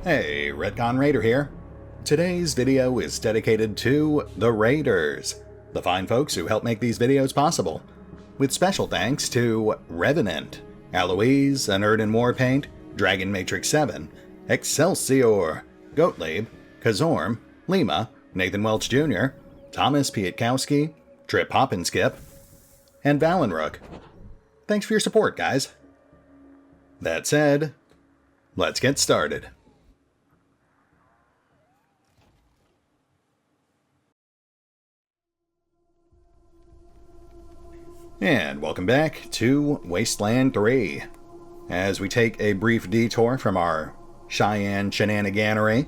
Hey, RetconRaider here. Today's video is dedicated to the Raiders, the fine folks who help make these videos possible, with special thanks to Revenant, Alois, Anerdinwarpaint, Dragon Matrix 7, Exsellsior, Gottlieb, Kazorm, Lima, Nathan Welch Jr., Tomasz Piątkowski, Triphoppenskip, and Valinrook. Thanks for your support, guys. That said, let's get started. And welcome back to Wasteland 3, as we take a brief detour from our Cheyenne shenaniganery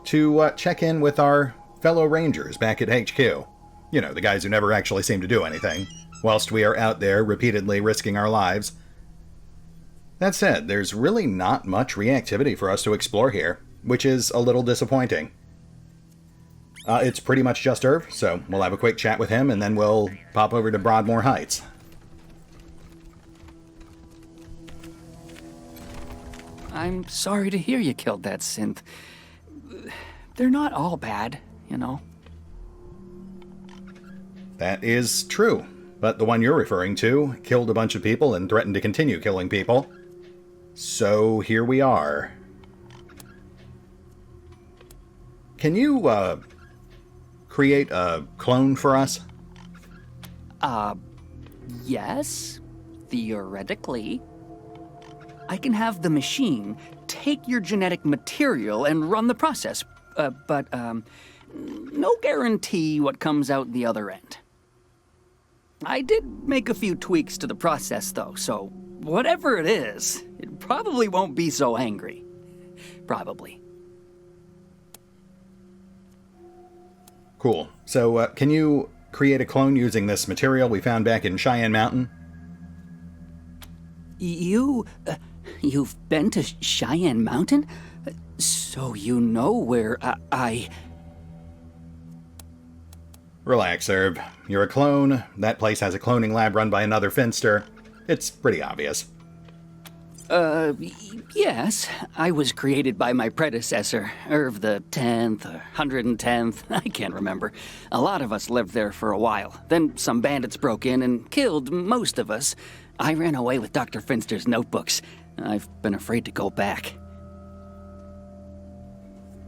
to check in with our fellow Rangers back at HQ. You know, the guys who never actually seem to do anything, whilst we are out there repeatedly risking our lives. That said, there's really not much reactivity for us to explore here, which is a little disappointing. It's pretty much just Irv, so we'll have a quick chat with him and then we'll pop over to Broadmoor Heights. I'm sorry to hear you killed that synth. They're not all bad, you know. That is true, but the one you're referring to killed a bunch of people and threatened to continue killing people. So here we are. Can you, create a clone for us? Yes, theoretically. I can have the machine take your genetic material and run the process, but no guarantee what comes out the other end. I did make a few tweaks to the process, though, so whatever it is, it probably won't be so angry. Probably. Cool. So, can you create a clone using this material we found back in Cheyenne Mountain? You've been to Cheyenne Mountain? So you know where I... Relax, Irv. You're a clone. That place has a cloning lab run by another Finster. It's pretty obvious. Yes. I was created by my predecessor, Irv the 10th, or 110th, I can't remember. A lot of us lived there for a while. Then some bandits broke in and killed most of us. I ran away with Dr. Finster's notebooks. I've been afraid to go back.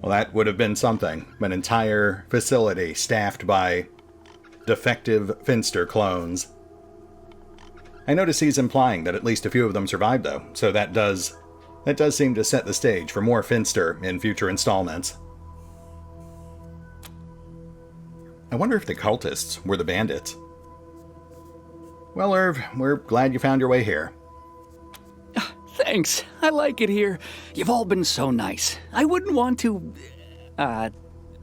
Well, that would have been something. An entire facility staffed by defective Finster clones. I notice he's implying that at least a few of them survived, though, so that does seem to set the stage for more Finster in future installments. I wonder if the cultists were the bandits. Well, Irv, we're glad you found your way here. Thanks. I like it here. You've all been so nice. I wouldn't want to...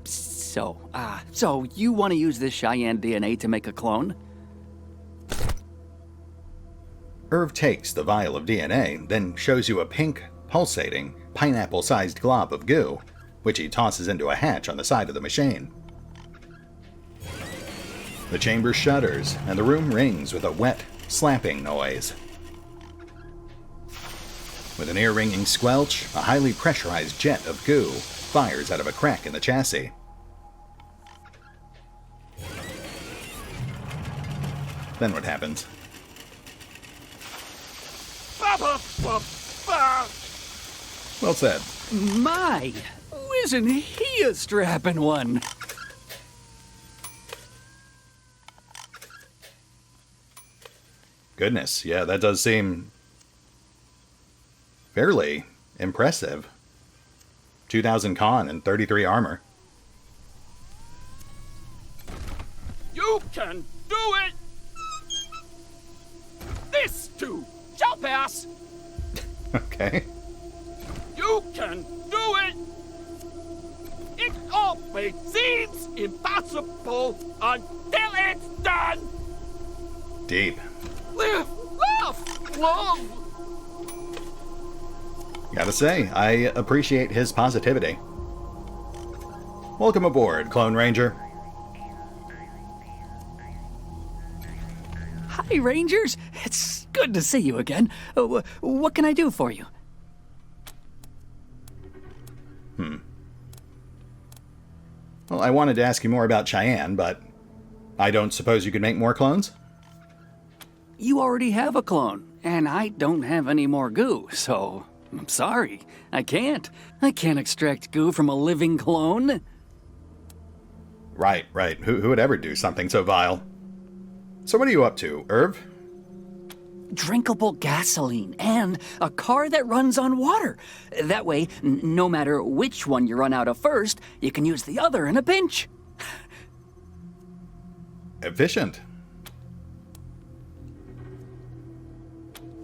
So you want to use this Cheyenne DNA to make a clone? Irv takes the vial of DNA, then shows you a pink, pulsating, pineapple-sized glob of goo, which he tosses into a hatch on the side of the machine. The chamber shudders, and the room rings with a wet, slapping noise. With an ear-ringing squelch, a highly pressurized jet of goo fires out of a crack in the chassis. Then what happens? Well said. My, isn't he a strapping one? Goodness, yeah, that does seem fairly impressive. 2,000 con and 33 armor. You can do it! This too shall pass! Okay. You can do it! It always seems impossible until it's done! Deep. Live, laugh, love! Gotta say, I appreciate his positivity. Welcome aboard, Clone Ranger. Hi, Rangers. It's good to see you again. What can I do for you? Well, I wanted to ask you more about Cheyenne, but I don't suppose you could make more clones? You already have a clone, and I don't have any more goo, so I'm sorry. I can't. I can't extract goo from a living clone. Right. Who would ever do something so vile? So what are you up to, Irv? Drinkable gasoline and a car that runs on water. That way, no matter which one you run out of first, you can use the other in a pinch. Efficient.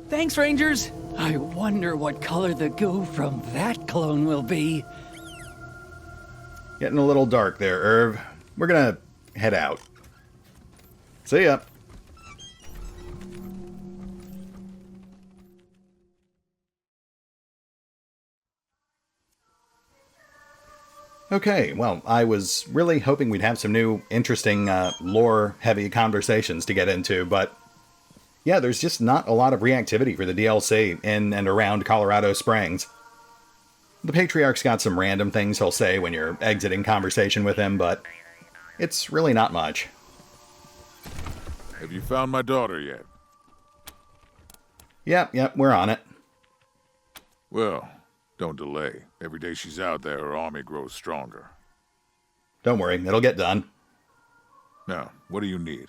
Thanks, Rangers. I wonder what color the goo from that clone will be. Getting a little dark there, Irv. We're gonna head out. See ya. Okay, well, I was really hoping we'd have some new, interesting, lore-heavy conversations to get into, but yeah, there's just not a lot of reactivity for the DLC in and around Colorado Springs. The Patriarch's got some random things he'll say when you're exiting conversation with him, but it's really not much. Have you found my daughter yet? Yep, we're on it. Well, don't delay. Every day she's out there, her army grows stronger. Don't worry, it'll get done. Now, what do you need?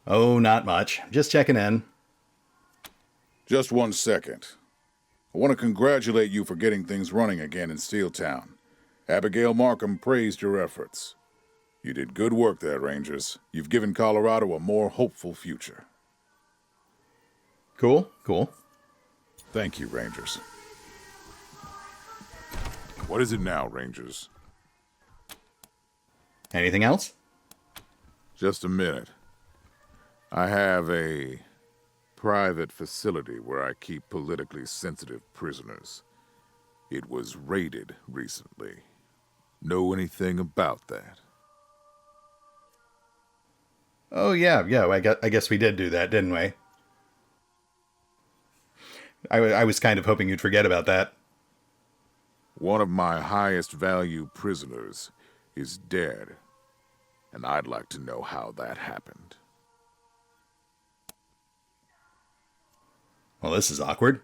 Oh, not much. Just checking in. Just 1 second. I want to congratulate you for getting things running again in Steeltown. Abigail Markham praised your efforts. You did good work there, Rangers. You've given Colorado a more hopeful future. Cool. Thank you, Rangers. What is it now, Rangers? Anything else? Just a minute. I have a private facility where I keep politically sensitive prisoners. It was raided recently. Know anything about that? Oh, yeah, I guess we did do that, didn't we? I was kind of hoping you'd forget about that. One of my highest value prisoners is dead, and I'd like to know how that happened. Well, this is awkward.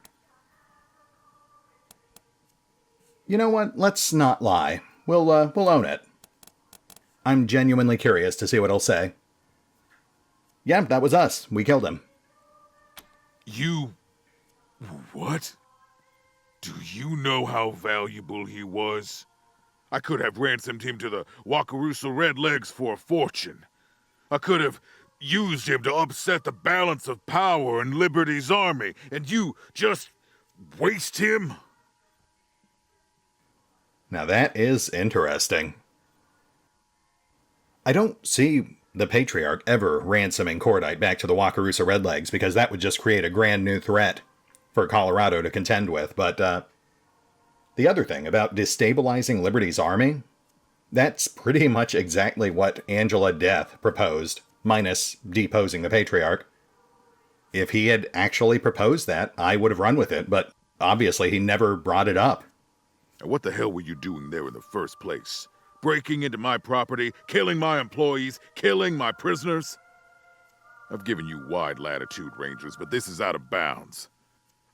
You know what? Let's not lie. We'll own it. I'm genuinely curious to see what he'll say. Yeah, that was us. We killed him. You... what? Do you know how valuable he was? I could have ransomed him to the Wakarusa Redlegs for a fortune. I could have used him to upset the balance of power in Liberty's army, and you just waste him? Now that is interesting. I don't see the Patriarch ever ransoming Cordite back to the Wakarusa Redlegs, because that would just create a grand new threat for Colorado to contend with. But the other thing about destabilizing Liberty's army, that's pretty much exactly what Angela Death proposed, minus deposing the Patriarch. If he had actually proposed that, I would have run with it, but obviously he never brought it up. What the hell were you doing there in the first place? Breaking into my property, killing my employees, killing my prisoners? I've given you wide latitude, Rangers, but this is out of bounds.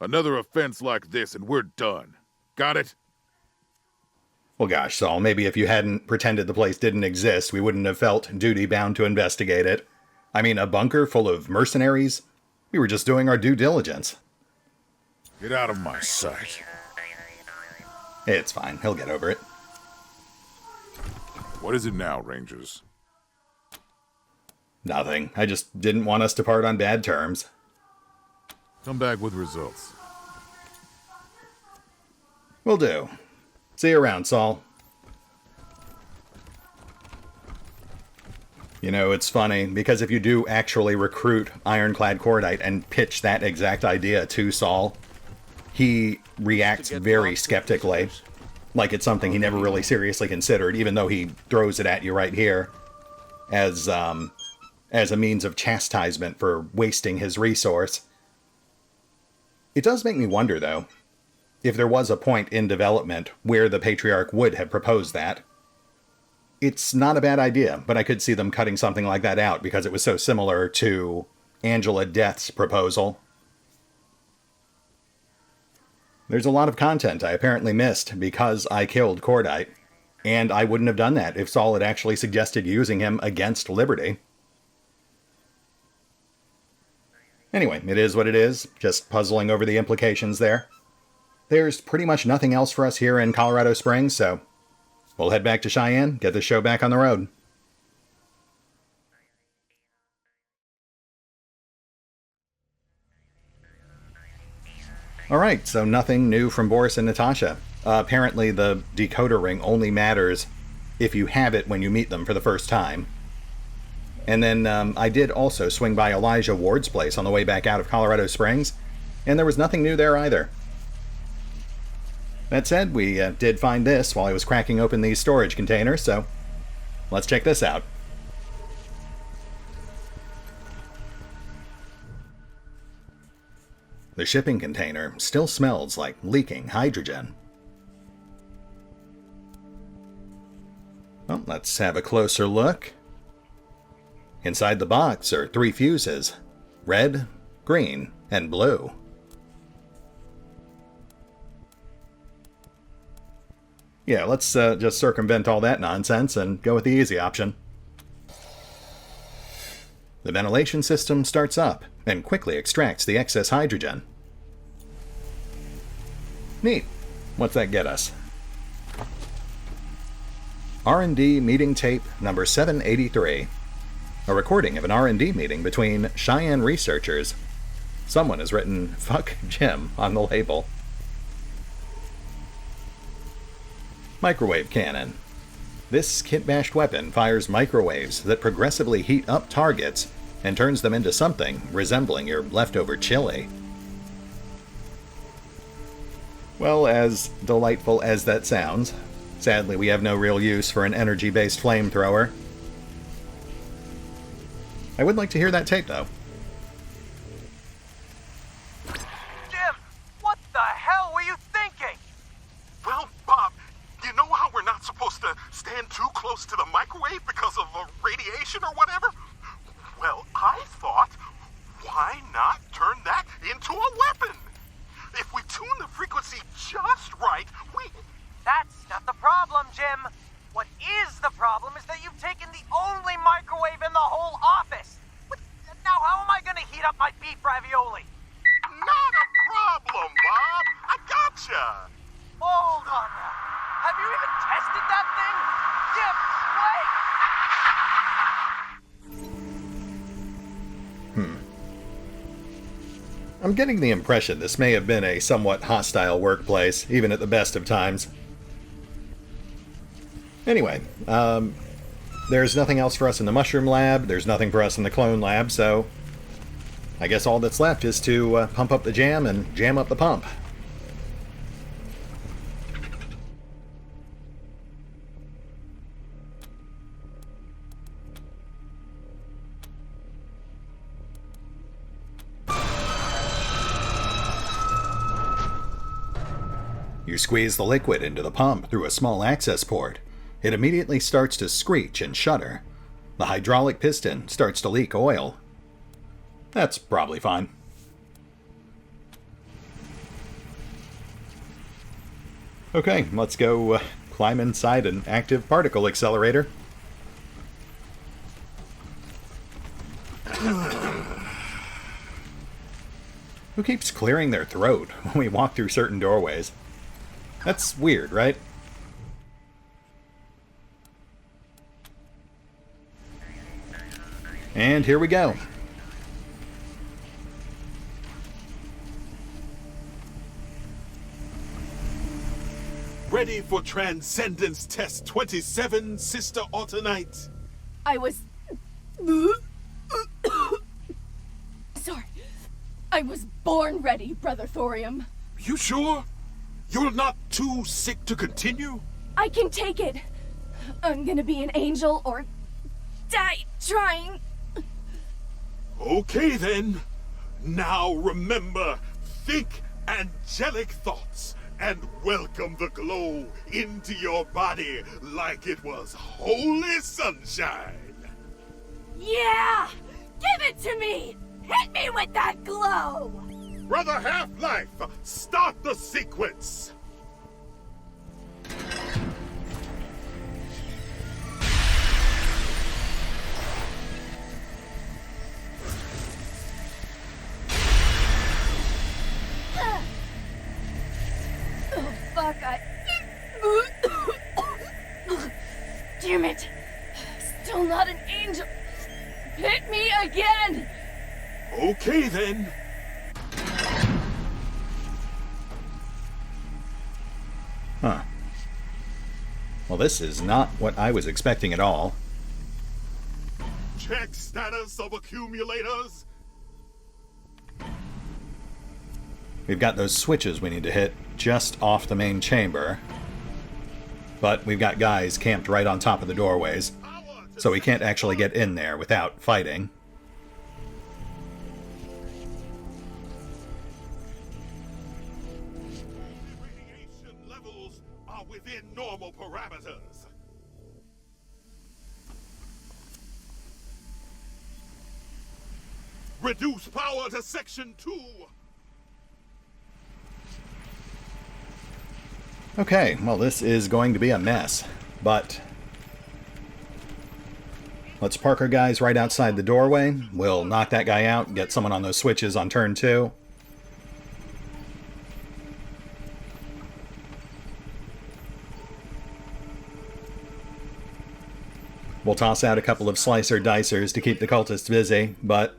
Another offense like this and we're done. Got it? Well, gosh, Saul, maybe if you hadn't pretended the place didn't exist, we wouldn't have felt duty-bound to investigate it. I mean, a bunker full of mercenaries? We were just doing our due diligence. Get out of my sight. It's fine. He'll get over it. What is it now, Rangers? Nothing. I just didn't want us to part on bad terms. Come back with results. Will do. See you around, Saul. You know, it's funny, because if you do actually recruit Ironclad Cordite and pitch that exact idea to Saul, he reacts very skeptically, like it's something he never really seriously considered, even though he throws it at you right here as a means of chastisement for wasting his resource. It does make me wonder, though, if there was a point in development where the Patriarch would have proposed that. It's not a bad idea, but I could see them cutting something like that out because it was so similar to Angela Death's proposal. There's a lot of content I apparently missed because I killed Cordite, and I wouldn't have done that if Saul had actually suggested using him against Liberty. Anyway, it is what it is, just puzzling over the implications there. There's pretty much nothing else for us here in Colorado Springs, so we'll head back to Cheyenne, get the show back on the road. Alright, so nothing new from Boris and Natasha. Apparently the decoder ring only matters if you have it when you meet them for the first time. And then I did also swing by Elijah Ward's place on the way back out of Colorado Springs, and there was nothing new there either. That said, we did find this while I was cracking open these storage containers, so let's check this out. The shipping container still smells like leaking hydrogen. Well, let's have a closer look. Inside the box are 3 fuses: red, green, and blue. Yeah, let's just circumvent all that nonsense and go with the easy option. The ventilation system starts up and quickly extracts the excess hydrogen. Neat. What's that get us? R&D meeting tape number 783. A recording of an R&D meeting between Cheyenne researchers. Someone has written "fuck Jim" on the label. Microwave cannon. This kit-bashed weapon fires microwaves that progressively heat up targets and turns them into something resembling your leftover chili. Well, as delightful as that sounds, sadly we have no real use for an energy-based flamethrower. I would like to hear that tape, though. Jim, what the hell were you thinking? Well, Bob, you know how we're not supposed to stand too close to the microwave because of radiation or whatever? Well, I thought, why not turn that into a weapon? If we tune the frequency just right, we... That's not the problem, Jim. What is the problem is that you've taken the only microwave in the whole office. Now how am I going to heat up my beef ravioli? Not a problem, Bob. I gotcha. Hold on now. Have you even tested that thing? Jim, wait! I'm getting the impression this may have been a somewhat hostile workplace, even at the best of times. Anyway, there's nothing else for us in the mushroom lab, there's nothing for us in the clone lab, so I guess all that's left is to pump up the jam and jam up the pump. You squeeze the liquid into the pump through a small access port. It immediately starts to screech and shudder. The hydraulic piston starts to leak oil. That's probably fine. Okay, let's go climb inside an active particle accelerator. Who keeps clearing their throat when we walk through certain doorways? That's weird, right? And here we go. Ready for Transcendence Test 27, Sister Autonite? I was... Sorry. I was born ready, Brother Thorium. You sure? You're not too sick to continue? I can take it. I'm gonna be an angel or die trying. Okay then. Now remember, think angelic thoughts. and welcome the glow into your body like it was holy sunshine. Yeah! Give it to me! Hit me with that glow! Brother Half-Life, start the sequence! Oh, fuck, Damn it! Still not an angel! Hit me again! Okay then. Huh. Well, this is not what I was expecting at all. Check status of accumulators. We've got those switches we need to hit just off the main chamber. But we've got guys camped right on top of the doorways, so we can't actually get in there without fighting. Radiation levels are within normal parameters. Reduce power to section 2. Okay, well, this is going to be a mess, but let's park our guys right outside the doorway. We'll knock that guy out, get someone on those switches on turn 2. We'll toss out a couple of slicer-dicers to keep the cultists busy, but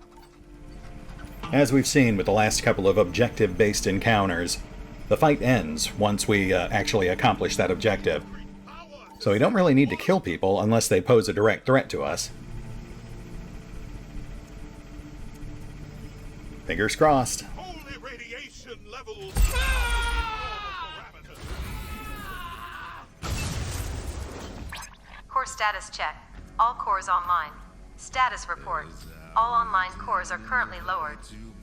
as we've seen with the last couple of objective-based encounters, the fight ends once we actually accomplish that objective. So we don't really need to kill people unless they pose a direct threat to us. Fingers crossed. Holy radiation levels. Core status check. All cores online. Status report. All online cores are currently lowered.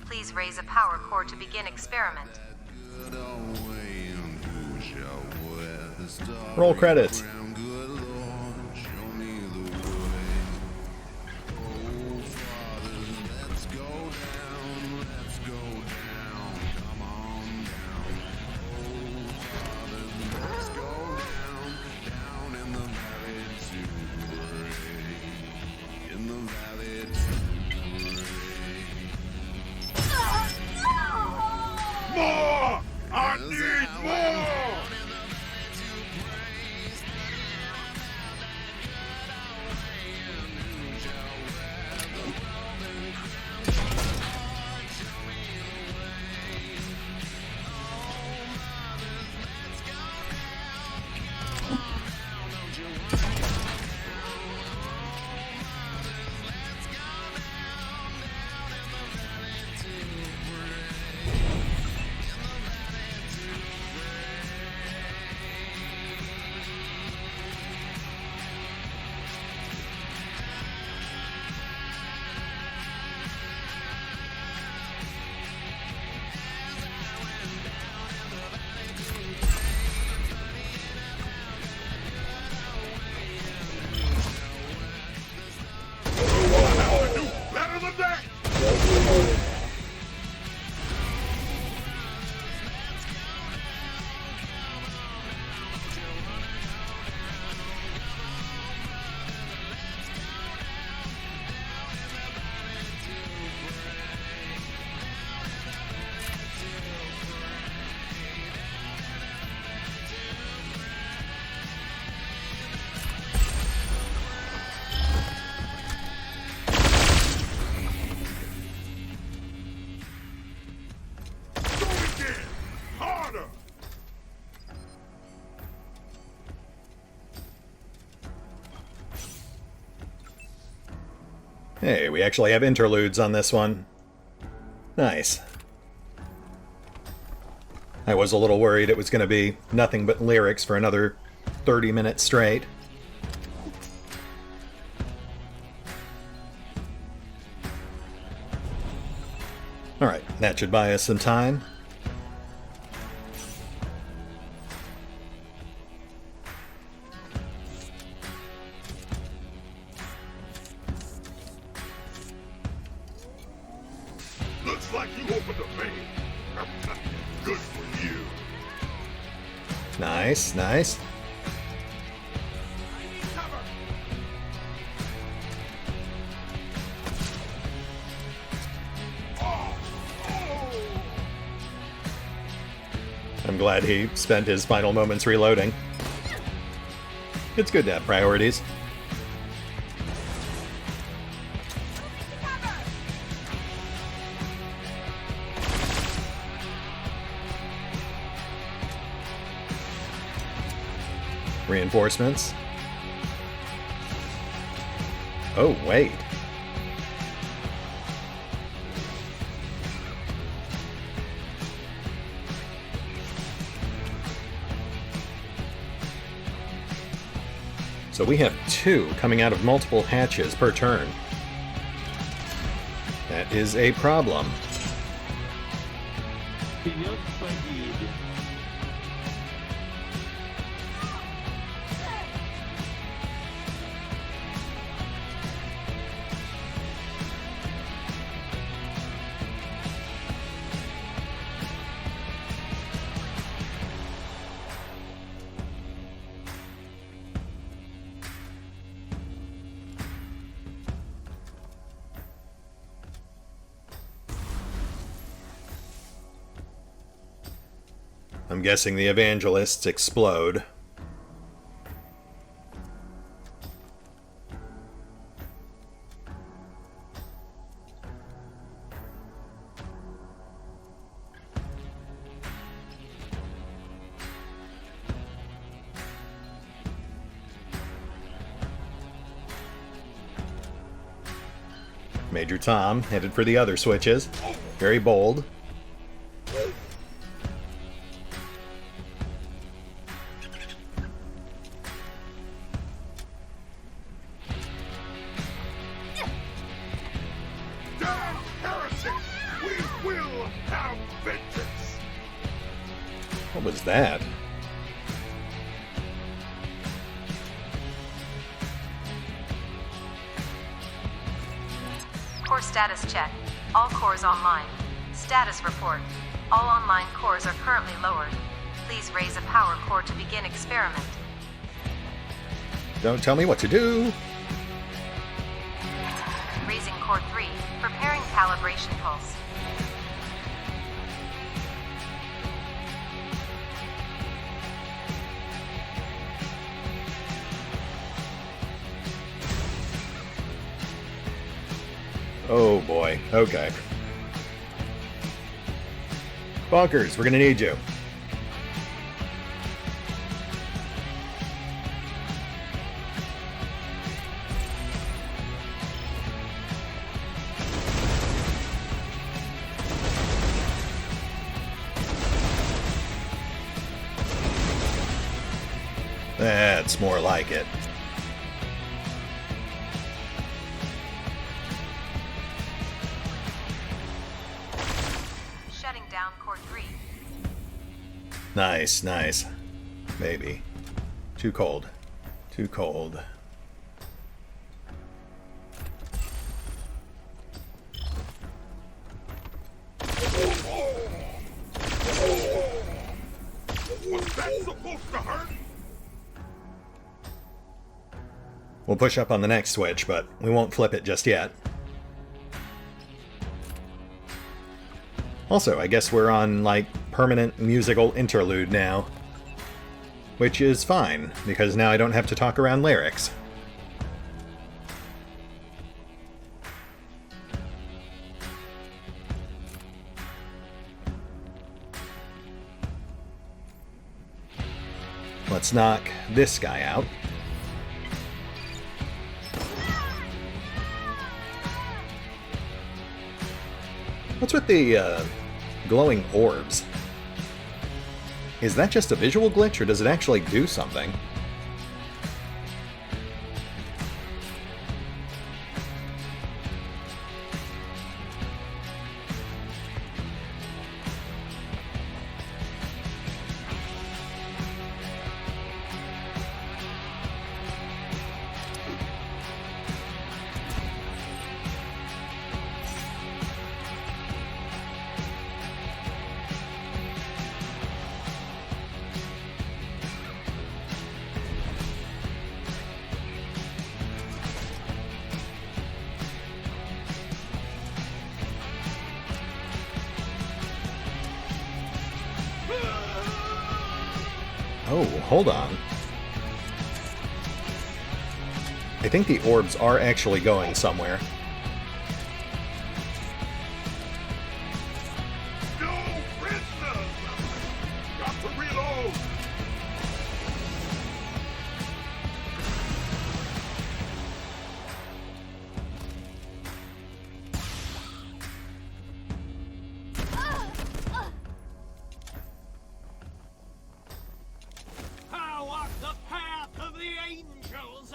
Please raise a power core to begin experiment. Roll credits. More! I need more! Better than that! Harder! Hey, we actually have interludes on this one. Nice. I was a little worried it was going to be nothing but lyrics for another 30 minutes straight. Alright, that should buy us some time. like you opened a vein. Good for you. Nice, nice. I'm glad he spent his final moments reloading. It's good to have priorities. Reinforcements. Oh, wait. So we have 2 coming out of multiple hatches per turn. That is a problem. I'm guessing the evangelists explode. Major Tom headed for the other switches. Very bold. What was that? Core status check. All cores online. Status report. All online cores are currently lowered. Please raise a power core to begin experiment. Don't tell me what to do. Raising core 3. Preparing calibration pulse. Oh boy, okay. Bonkers, we're gonna need you. That's more like it. Shutting down core 3. Nice, nice. Maybe. Too cold. Too cold. Was that supposed to hurt? We'll push up on the next switch, but we won't flip it just yet. Also, I guess we're on, like, permanent musical interlude now. Which is fine, because now I don't have to talk around lyrics. Let's knock this guy out. What's with the glowing orbs? Is that just a visual glitch, or does it actually do something? Oh, hold on. I think the orbs are actually going somewhere. No prisoners! Got to reload! How walk the path of the angels?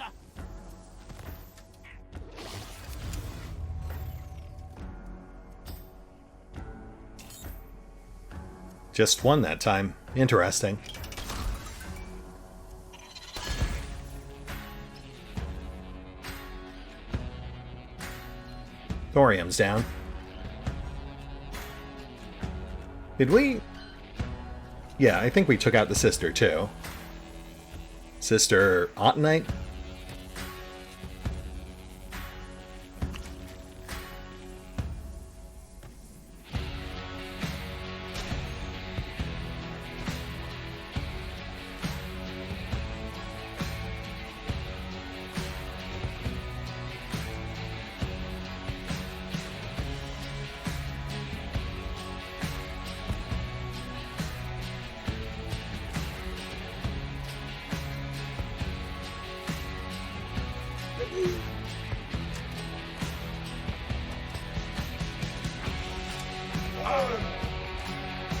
Just one that time. Interesting. Thorium's down. Did we? Yeah, I think we took out the sister too. Sister Autumnite?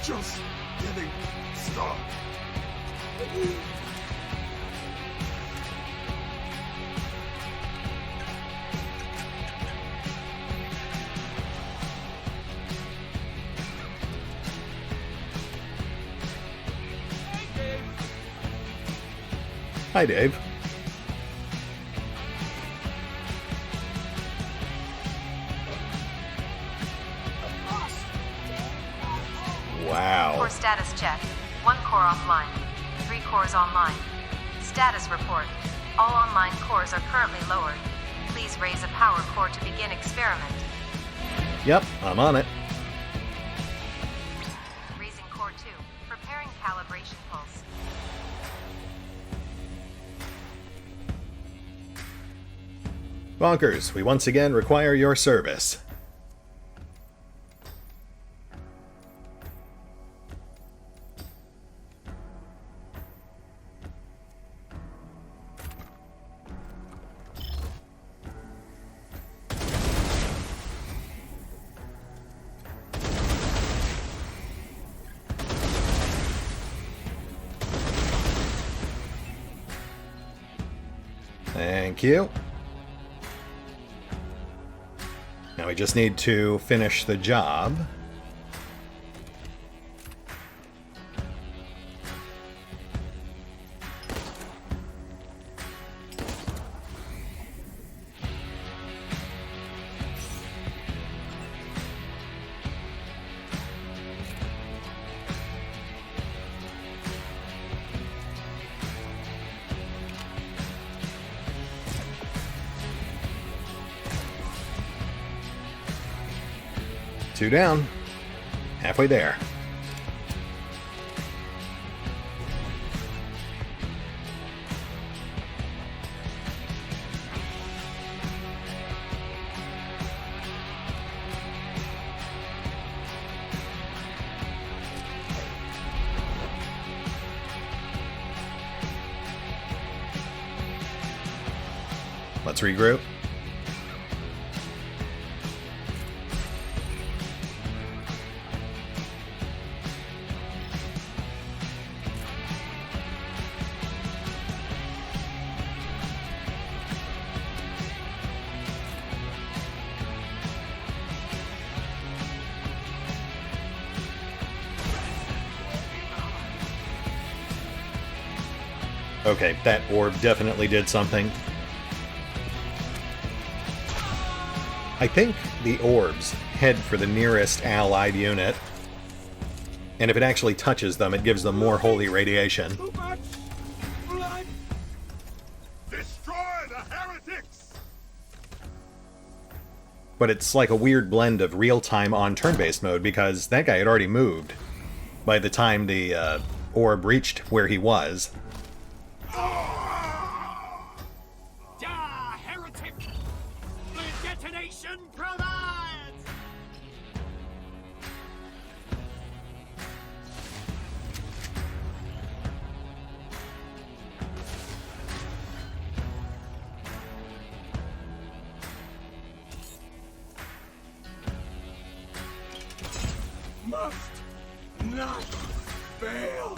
Just getting started. Hi, Dave. Wow. Core status check. 1 core offline. 3 cores online. Status report. All online cores are currently lowered. Please raise a power core to begin experiment. Yep, I'm on it. Raising core 2. Preparing calibration pulse. Bonkers, we once again require your service. Thank you. Now we just need to finish the job. Two down. Halfway there. Let's regroup. Okay, that orb definitely did something. I think the orbs head for the nearest allied unit. And if it actually touches them, it gives them more holy radiation. Too much blood. Destroy the heretics! But it's like a weird blend of real-time on turn-based mode, because that guy had already moved by the time the orb reached where he was. Heretic! The detonation provides! Must not fail!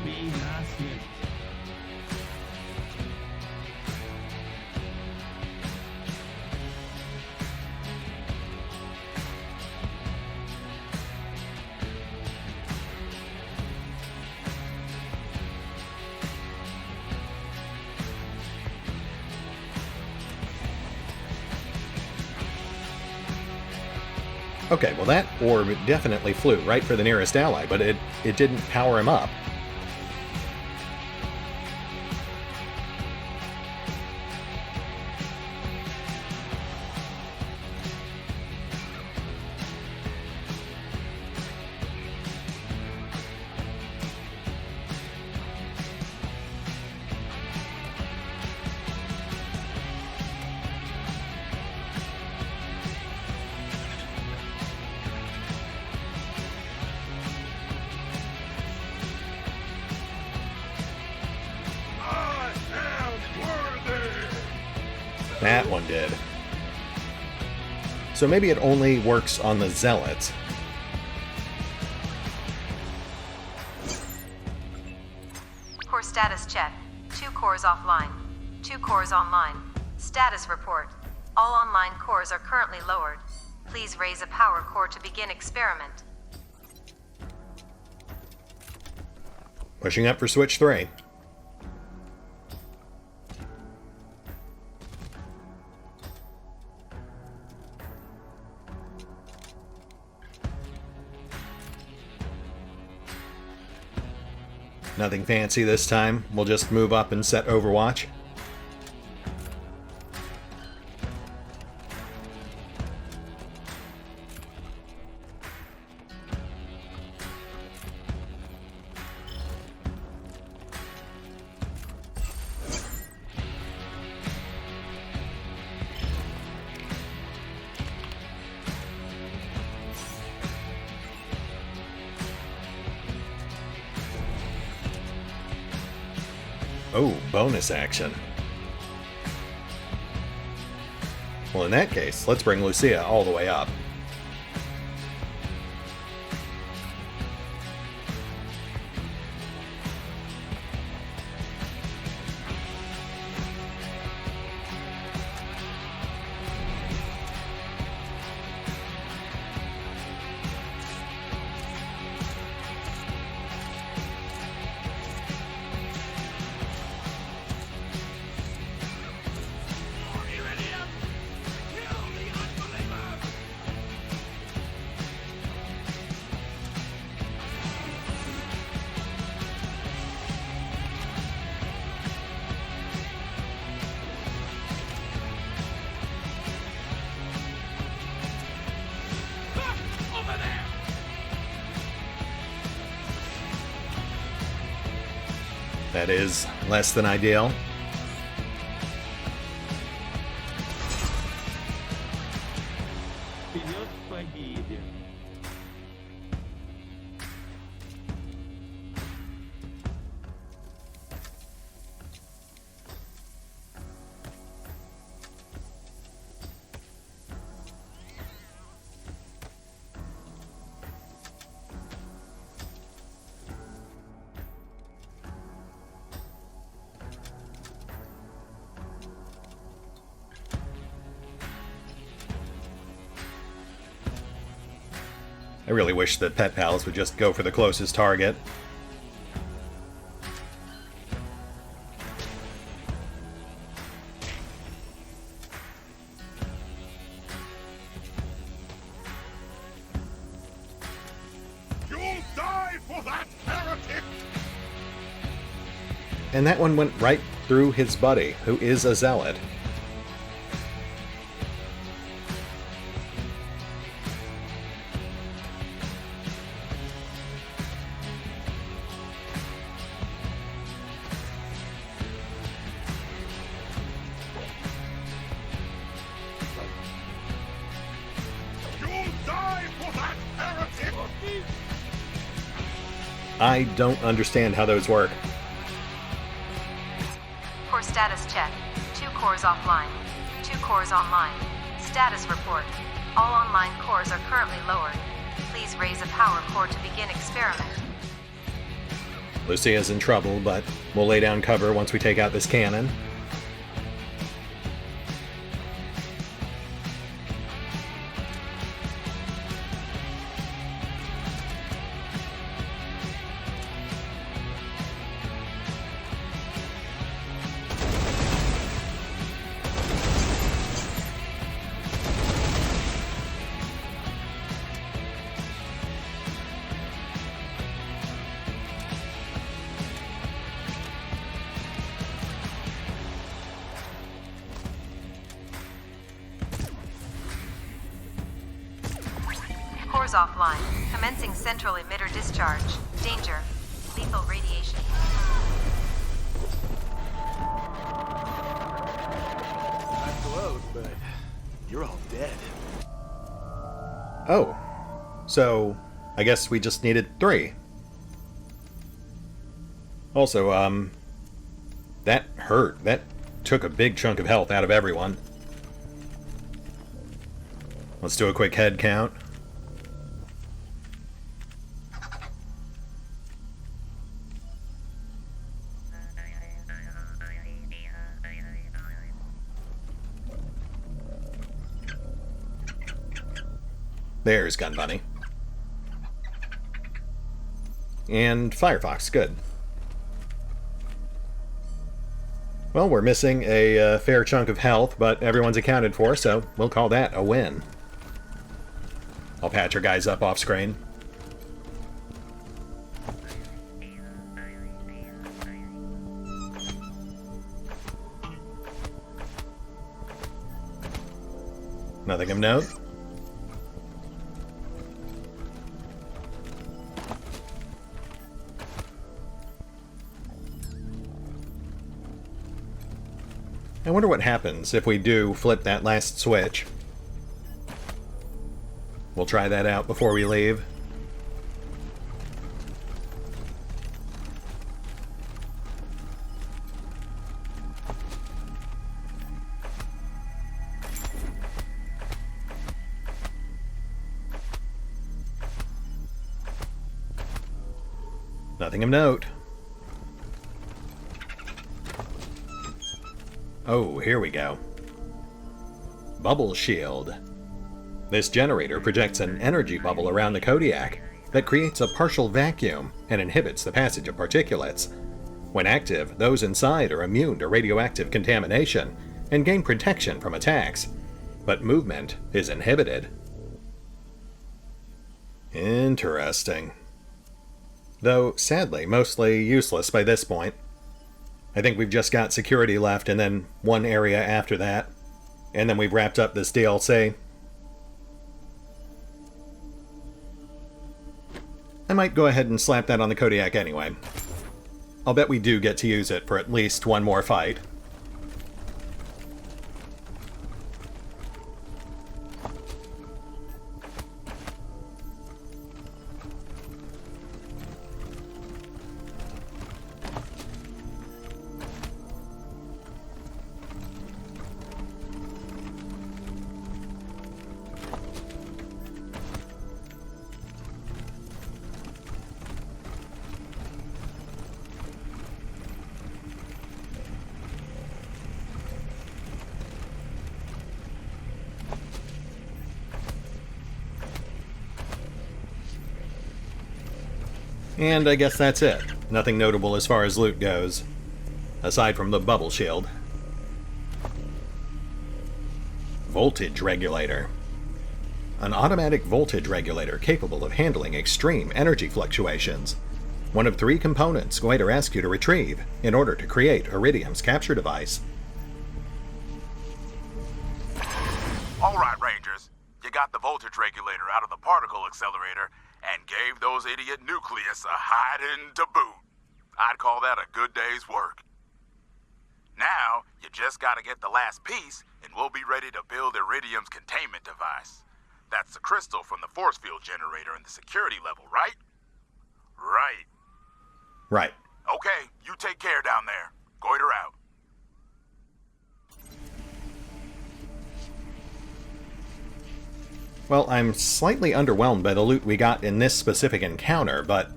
Be not hit. Okay, well that orb definitely flew right for the nearest ally, but it didn't power him up. That one did. So maybe it only works on the zealots. Core status check. 2 cores offline. 2 cores online. Status report. All online cores are currently lowered. Please raise a power core to begin experiment. Pushing up for switch 3. Nothing fancy this time. We'll just move up and set Overwatch. Oh, bonus action. Well, in that case, let's bring Lucia all the way up. That is less than ideal. I really wish that Pet Pals would just go for the closest target. You'll die for that heretic! And that one went right through his buddy, who is a zealot. I don't understand how those work. Core status check. 2 cores offline. 2 cores online. Status report. All online cores are currently lowered. Please raise a power core to begin experiment. Lucia's in trouble, but we'll lay down cover once we take out this cannon. Cores offline. Commencing central emitter discharge. Danger. Lethal radiation. I glowed, but you're all dead. Oh. So, I guess we just needed 3. Also, that hurt. That took a big chunk of health out of everyone. Let's do a quick head count. There's Gun Bunny. And Firefox, good. Well, we're missing a fair chunk of health, but everyone's accounted for, so we'll call that a win. I'll patch our guys up off screen. Nothing of note. I wonder what happens if we do flip that last switch. We'll try that out before we leave. Nothing of note. Oh, here we go. Bubble Shield. This generator projects an energy bubble around the Kodiak that creates a partial vacuum and inhibits the passage of particulates. When active, those inside are immune to radioactive contamination and gain protection from attacks, but movement is inhibited. Interesting. Though, sadly, mostly useless by this point. I think we've just got security left and then one area after that. And then we've wrapped up this DLC. I might go ahead and slap that on the Kodiak anyway. I'll bet we do get to use it for at least one more fight. And I guess that's it. Nothing notable as far as loot goes, aside from the bubble shield. Voltage regulator. An automatic voltage regulator capable of handling extreme energy fluctuations. One of 3 components Goiter asks you to retrieve in order to create Iridium's capture device. Alright, Rangers. You got the voltage regulator out of the particle accelerator and gave those idiot nucleus a hiding to boot. I'd call that a good day's work. Now, you just gotta get the last piece, and we'll be ready to build Iridium's containment device. That's the crystal from the force field generator in the security level, right? Right. Right. Okay, you take care down there. Goiter out. Well, I'm slightly underwhelmed by the loot we got in this specific encounter, but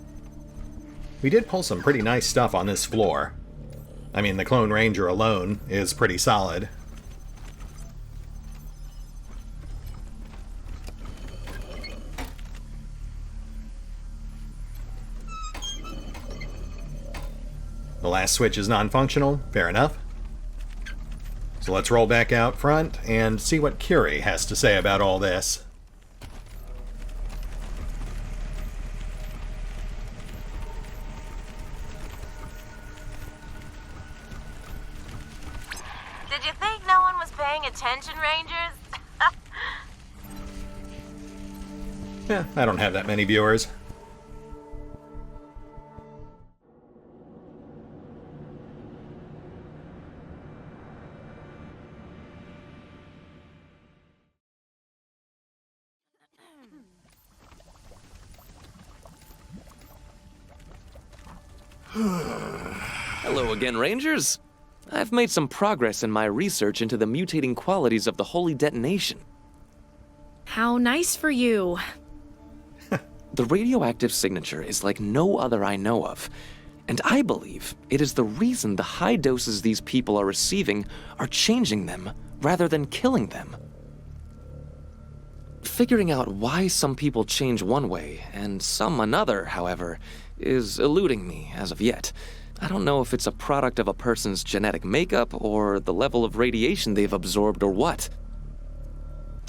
we did pull some pretty nice stuff on this floor. I mean, the Clone Ranger alone is pretty solid. The last switch is non-functional, fair enough. So let's roll back out front and see what Curie has to say about all this. Did you think no one was paying attention, Rangers? Yeah, I don't have that many viewers. Hello again, Rangers. I've made some progress in my research into the mutating qualities of the holy detonation. How nice for you. The radioactive signature is like no other I know of, and I believe it is the reason the high doses these people are receiving are changing them rather than killing them. Figuring out why some people change one way and some another, however, is eluding me as of yet. I don't know if it's a product of a person's genetic makeup or the level of radiation they've absorbed or what.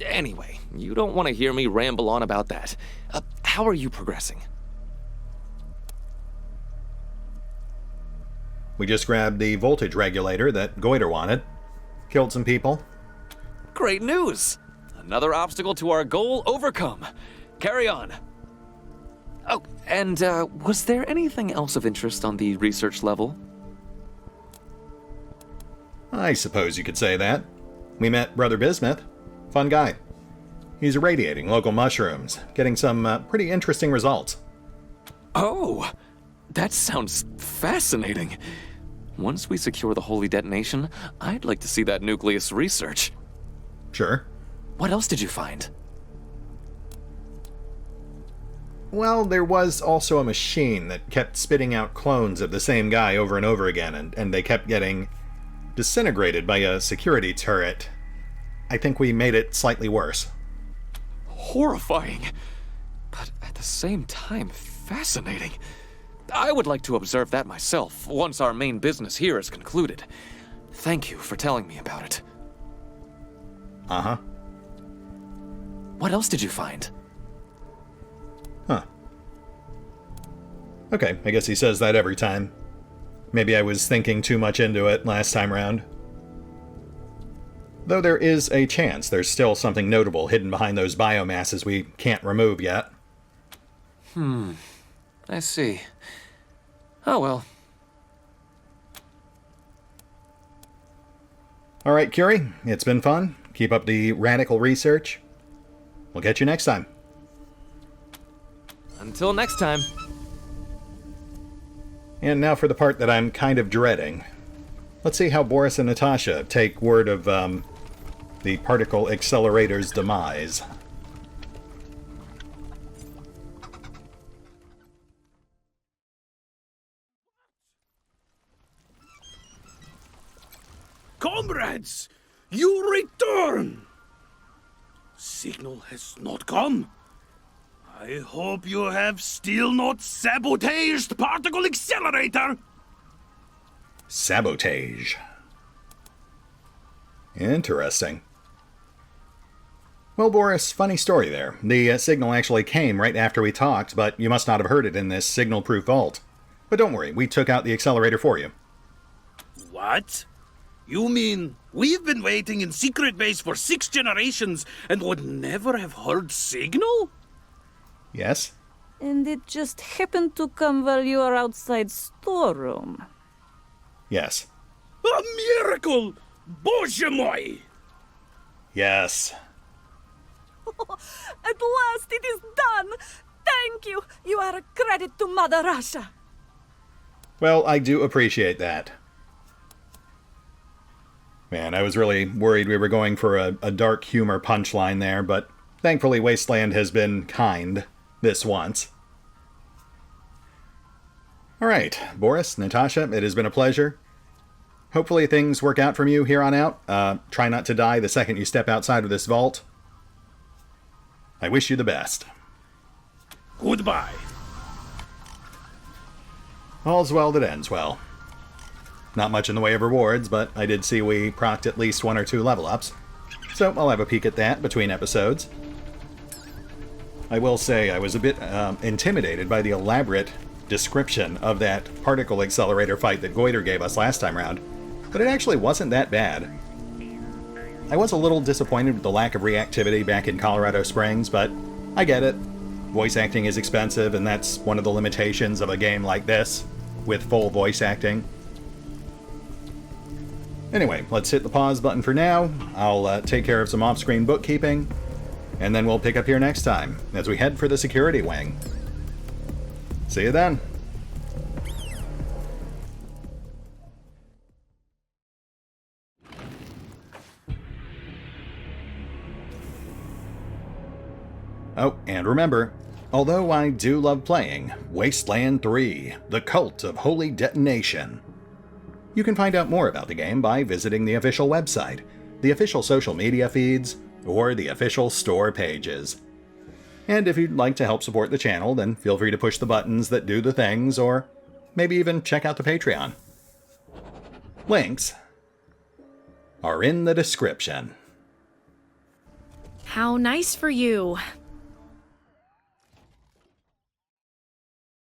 Anyway, you don't want to hear me ramble on about that. How are you progressing? We just grabbed the voltage regulator that Goiter wanted. Killed some people. Great news! Another obstacle to our goal overcome. Carry on. Oh, and was there anything else of interest on the research level? I suppose you could say that. We met Brother Bismuth. Fun guy. He's irradiating local mushrooms, getting some pretty interesting results. Oh, that sounds fascinating. Once we secure the holy detonation, I'd like to see that nucleus research. Sure. What else did you find? Well, there was also a machine that kept spitting out clones of the same guy over and over again, and they kept getting disintegrated by a security turret. I think we made it slightly worse. Horrifying, but at the same time, fascinating. I would like to observe that myself, once our main business here is concluded. Thank you for telling me about it. Uh-huh. What else did you find? Huh. Okay, I guess he says that every time. Maybe I was thinking too much into it last time round. Though there is a chance there's still something notable hidden behind those biomasses we can't remove yet. I see. Oh well. Alright, Curie, it's been fun. Keep up the radical research. We'll catch you next time. Until next time. And now for the part that I'm kind of dreading. Let's see how Boris and Natasha take word of, the particle accelerator's demise. Comrades, you return! Signal has not come. I hope you have still not sabotaged particle accelerator. Sabotage. Interesting. Well, Boris, funny story there. The signal actually came right after we talked, but you must not have heard it in this signal-proof vault. But don't worry, we took out the accelerator for you. What? You mean we've been waiting in secret base for 6 generations and would never have heard signal? Yes? And it just happened to come while you are outside storeroom. Yes. A miracle! Боже мой! Yes. At last it is done! Thank you! You are a credit to Mother Russia! Well, I do appreciate that. Man, I was really worried we were going for a dark humor punchline there, but thankfully Wasteland has been kind this once. Alright, Boris, Natasha, it has been a pleasure. Hopefully things work out from you here on out. Try not to die the second you step outside of this vault. I wish you the best. Goodbye. All's well that ends well. Not much in the way of rewards, but I did see we procced at least 1 or 2 level ups. So I'll have a peek at that between episodes. I will say I was a bit intimidated by the elaborate description of that particle accelerator fight that Goiter gave us last time around, but it actually wasn't that bad. I was a little disappointed with the lack of reactivity back in Colorado Springs, but I get it. Voice acting is expensive, and that's one of the limitations of a game like this, with full voice acting. Anyway, let's hit the pause button for now. I'll take care of some off-screen bookkeeping, and then we'll pick up here next time as we head for the security wing. See you then. Oh, and remember, although I do love playing Wasteland 3, The Cult of Holy Detonation, you can find out more about the game by visiting the official website, the official social media feeds, or the official store pages. And if you'd like to help support the channel, then feel free to push the buttons that do the things, or maybe even check out the Patreon. Links are in the description. How nice for you.